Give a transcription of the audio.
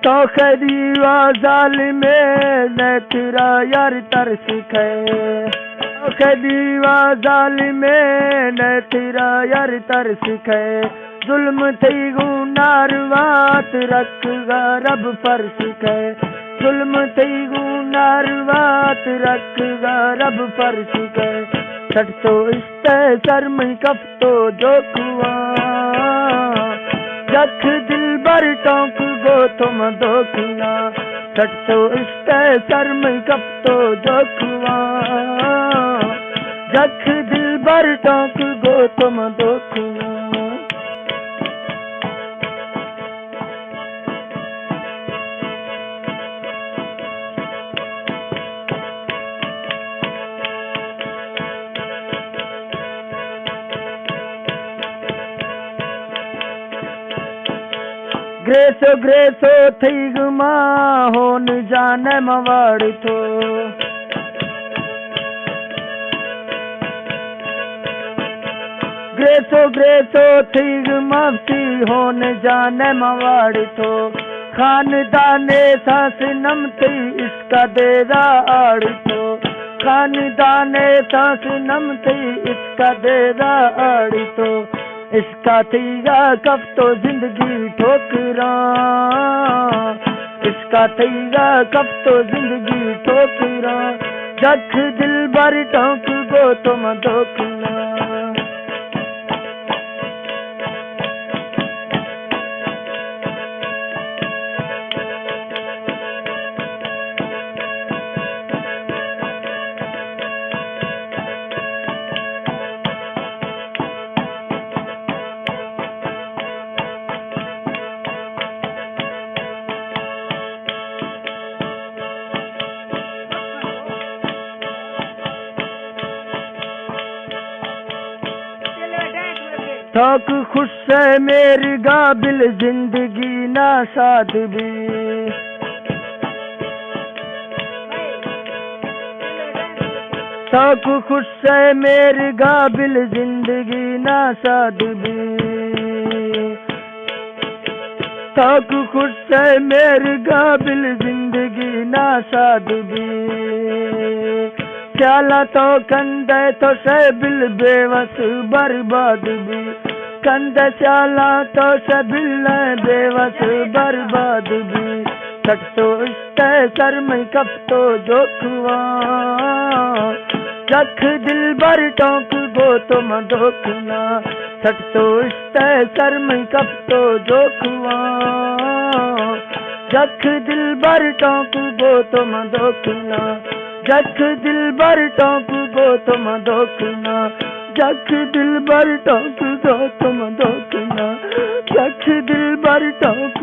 शौक़ दीवा ज़ालिमे ने तेरा यार तरस खे शौक़ दीवा ज़ालिमे ने तेरा यार तरस खे जुल्म थई गुनार वात रखगा रब फर्श खे जुल्म थई गुनार वात रखगा रब फर्श खे सट तो इस्ते शर्म कफ्तो जोखुआ जख दिल बर टोंक गो तुम दोखना सट तो इस्ते शर्म कफ्तो जोखुआ जख दिल बर टोंक गो तुम दोखना ग्रेसो थई गुमा होन जाने मवाड़ थो ग्रेसो थई गुमाफी होन जाने मवाड़ थो खानदाने सांस नम थई इसका देरा आड़ थो खानदाने सांस नम थई इसका देरा आड़ थो इसका थीगा कब तो जिंदगी ठोकरा इसका थीगा कब तो जिंदगी ठोकरा जख दिल बर टोंक गो तुम धोखना थोक खुश है मेरी गाबिल जिंदगी ना साध भी थोक खुश है मेरी गाबिल जिंदगी ना साध भी थोक खुश है मेरी गाबिल जिंदगी ना साध भी ख्याला तो कंदे तो शबिल बेवस बर्बाद भी कंदे ख्याला तो शबिल बेवस बर्बाद भी सट तो इस्ते शर्म कफ्तो जोखुआ जख दिल बर टोंक गो तुम धोखना सट तो इस्ते शर्म कफ्तो जोखुआ जख दिल बर टोंक गो तुम धोखना जख दिल बर टोंक गो तुम धोखना जख दिल बर टोंक गो तुम धोखना जख दिल बर टोंक